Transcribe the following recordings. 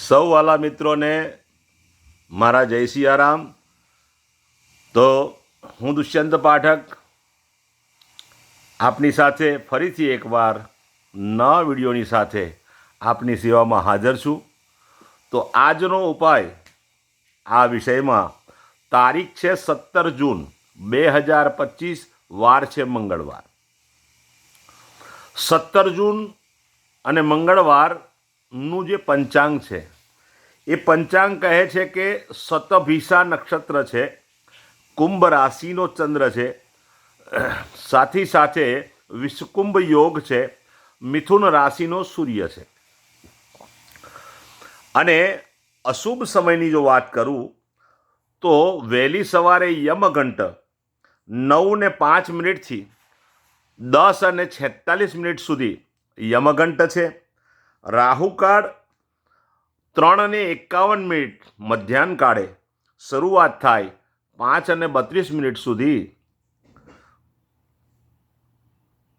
સૌ વાલા મિત્રોને મારા જય સિયારામ. તો હું દુષ્યંત પાઠક આપની સાથે ફરીથી એકવાર નવા વિડીયોની સાથે આપની સેવામાં હાજર છું. તો આજનો ઉપાય આ વિષયમાં તારીખ છે 17 જૂન 2025, વાર છે મંગળવાર. 17 જૂન અને મંગળવારનું જે પંચાંગ છે એ પંચાંગ કહે છે કે શતભિષા નક્ષત્ર છે, કુંભ રાશિનો ચંદ્ર છે, સાથે સાથે વિષકુંભ યોગ છે, મિથુન રાશિનો સૂર્ય છે. અને અશુભ સમયની જો વાત કરું તો વહેલી સવારે યમઘંટ 9:05 10:46 સુધી યમઘંટ છે. રાહુકાળ 3:51 મધ્યાહન કાળે શરૂઆત થાય 5:32 સુધી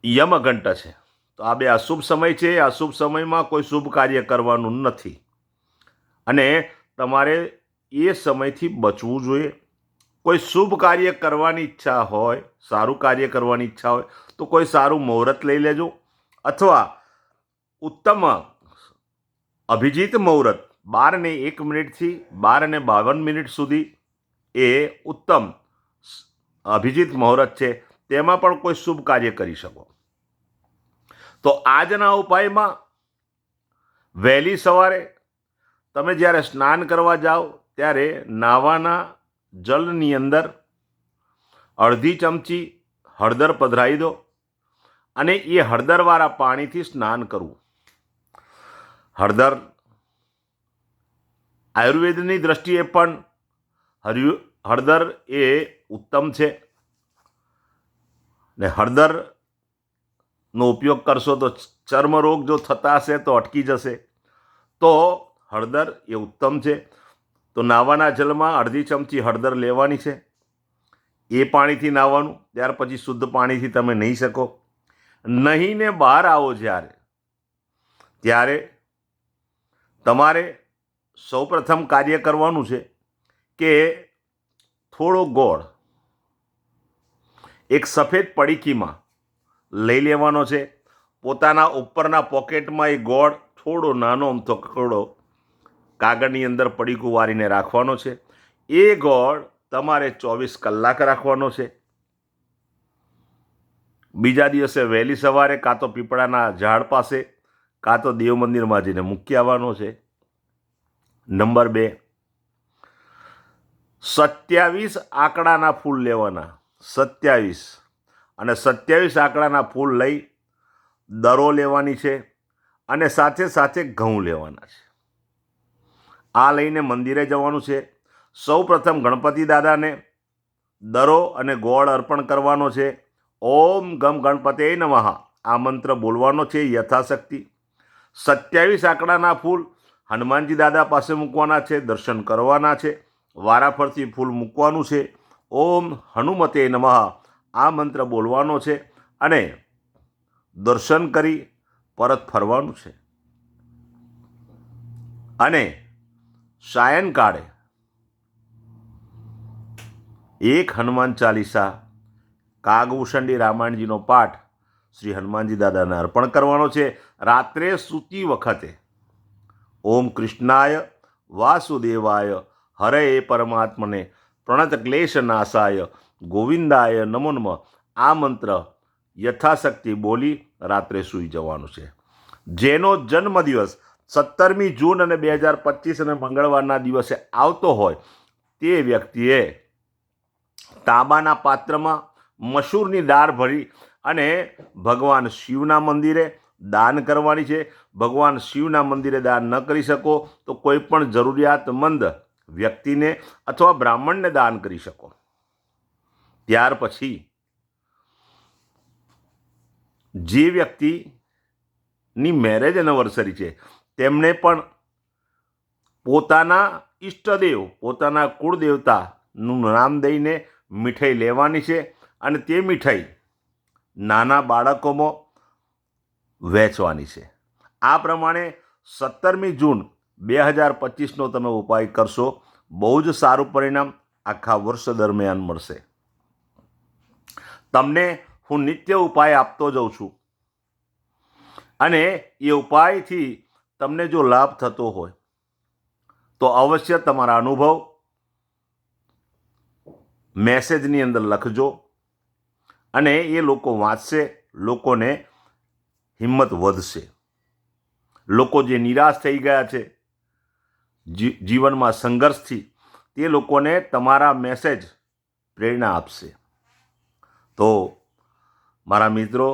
યમઘંટ છે. તો આ બે અશુભ સમય છે. અશુભ સમયમાં કોઈ શુભ કાર્ય કરવાનું નથી અને તમારે એ સમયથી બચવું જોઈએ. કોઈ શુભ કાર્ય કરવાની ઈચ્છા હોય, સારું કાર્ય કરવાની ઈચ્છા હોય તો કોઈ સારું મુહૂર્ત લઈ લેજો, અથવા ઉત્તમ અભિજીત મુહૂર્ત 12:01 થી 12:52 સુધી એ ઉત્તમ અભિજીત મુહૂર્ત છે, તેમાં પણ કોઈ શુભ કાર્ય કરી શકો. તો આજના ઉપાયમાં વહેલી સવારે તમે જ્યારે સ્નાન કરવા જાઓ ત્યારે નાવાના જળની અંદર અડધી ચમચી હળદર પધરાવી દો અને એ હળદરવાળા પાણીથી સ્નાન કરવું. હળદર આયુર્વેદની દ્રષ્ટિએ પણ હળદર એ ઉત્તમ છે ને હળદરનો ઉપયોગ કરશો તો ચર્મરોગ જો થતા હશે તો અટકી જશે. તો હળદર એ ઉત્તમ છે. તો નાવાના જલમાં અડધી ચમચી હળદર લેવાની છે, એ પાણીથી નાહવાનું. ત્યાર પછી શુદ્ધ પાણીથી તમે નહીં શકો. નહીંને બહાર આવો ત્યારે તમારે સૌપ્રથમ કાર્ય કરવાનું છે કે થોડો ગોળ એક સફેદ પડીકીમાં લઈ લેવાનો છે. પોતાના ઉપરના પોકેટમાં એ ગોળ થોડો નાનો અમથો કકડો કાગળની અંદર પડીકું વારીને રાખવાનો છે. એ ગોળ તમારે 24 કલાક રાખવાનો છે. બીજા દિવસે વહેલી સવારે કાં તો પીપળાના ઝાડ પાસે કાં તો દેવ મંદિરમાં જઈને મૂકી આવવાનો છે. નંબર 2, 27 આંકડાના ફૂલ લેવાના. 27 અને 27 આંકડાના ફૂલ લઈ દરો લેવાની છે અને સાથે સાથે ઘઉં લેવાના છે. આ લઈને મંદિરે જવાનું છે. સૌ પ્રથમ ગણપતિ દાદાને દરો અને ગોળ અર્પણ કરવાનો છે. ઓમ ગમ ગણપતે નમઃ આ મંત્ર બોલવાનો છે યથાશક્તિ. 27 આંકડાના ફૂલ હનુમાનજી દાદા પાસે મૂકવાના છે, દર્શન કરવાના છે. વારાફરતી ફૂલ મૂકવાનું છે. ઓમ હનુમતે નમઃ આ મંત્ર બોલવાનો છે અને દર્શન કરી પરત ફરવાનું છે. અને સાયંકાળે એક હનુમાન ચાલીસા, કાગભૂષણજી રામાયણજીનો પાઠ શ્રી હનુમાનજી દાદાને અર્પણ કરવાનો છે. રાત્રે સૂતી વખતે ઓમ કૃષ્ણાય વાસુદેવાય હરે પરમાત્મને પ્રણત ક્લેશ નાશાય ગોવિંદાય નમો નમઃ આ મંત્ર યથાશક્તિ બોલી રાત્રે સૂઈ જવાનું છે. જેનો જન્મદિવસ 17મી જૂન અને 2025 અને મંગળવારના દિવસે આવતો હોય તે વ્યક્તિએ તાંબાના પાત્રમાં મસૂરની દાળ ભરી અને ભગવાન શિવના મંદિરે દાન કરવાની છે. ભગવાન શિવના મંદિરે દાન ન કરી શકો તો કોઈ પણ જરૂરિયાતમંદ વ્યક્તિને અથવા બ્રાહ્મણને દાન કરી શકો. ત્યાર પછી જે વ્યક્તિની મેરેજ એનિવર્સરી છે તેમને પણ પોતાના ઈષ્ટદેવ, પોતાના કુળદેવતાનું નામ દઈને મીઠાઈ લેવાની છે અને તે મીઠાઈ નાના બાળકોમાં વહેંચવાની છે. આ પ્રમાણે 17મી જૂન 2025નો તમે ઉપાય કરશો, બહુ જ સારું પરિણામ આખા વર્ષ દરમિયાન મળશે. તમને હું નિત્ય ઉપાય આપતો જાઉં છું, અને એ ઉપાયથી તમને જો લાભ થતો હોય તો અવશ્ય તમારા અનુભવ મેસેજની અંદર લખજો, અને એ લોકો વાંચશે, લોકોને હિંમત વધશે. લોકો જે નિરાશ થઈ ગયા છે જીવનમાં સંઘર્ષથી, તે લોકોને તમારા મેસેજ પ્રેરણા આપશે. તો મારા મિત્રો,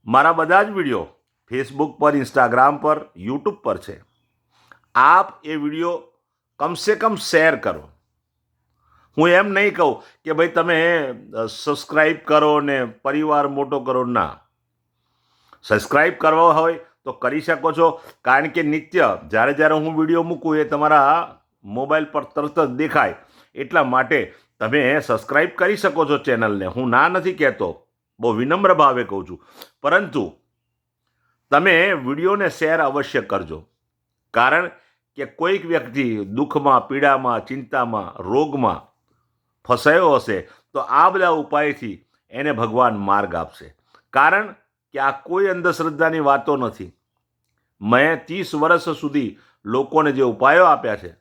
મારા બધા જ વિડીયો ફેસબુક પર, ઇન્સ્ટાગ્રામ પર, યુટ્યુબ પર છે. આપ એ વિડીયો કમસે કમ શેર કરો. હું એમ નહીં કહું કે ભાઈ તમે સબસ્ક્રાઈબ કરો ને પરિવાર મોટો કરો. ના, સબસ્ક્રાઈબ કરવા હોય તો કરી શકો છો, કારણ કે નિત્ય જ્યારે જ્યારે હું વિડીયો મૂકું એ તમારા મોબાઈલ પર તરત જ દેખાય. એટલા માટે તમે સબસ્ક્રાઈબ કરી શકો છો ચેનલને. હું ના નથી કહેતો, બહુ વિનમ્ર ભાવે કહું છું. પરંતુ તમે વિડીયોને શેર અવશ્ય કરજો, કારણ કે કોઈક વ્યક્તિ દુઃખમાં, પીડામાં, ચિંતામાં, રોગમાં ફસાયો હશે તો આ બધા ઉપાયથી એને ભગવાન માર્ગ આપશે. કારણ કે આ કોઈ અંધશ્રદ્ધાની વાતો નથી. મેં 30 વર્ષ સુધી લોકોને જે ઉપાયો આપ્યા છે,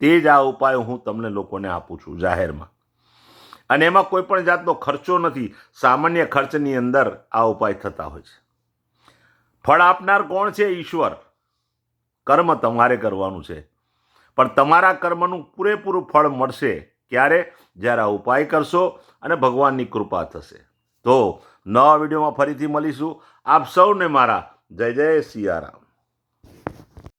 તે જ આ ઉપાયો હું તમને લોકોને આપું છું જાહેરમાં. અને એમાં કોઈ પણ જાતનો ખર્ચો નથી. સામાન્ય ખર્ચની અંદર આ ઉપાય થતા હોય છે. ફળ આપનાર કોણ છે? ઈશ્વર. કર્મ તમારે કરવાનું છે, પણ તમારા કર્મનું પૂરેપૂરું ફળ મળશે ક્યારે? જ્યારે આ ઉપાય કરશો અને ભગવાનની કૃપા થશે. તો નવા વિડીયોમાં ફરીથી મળીશું. આપ સૌને મારા જય જય સિયારામ.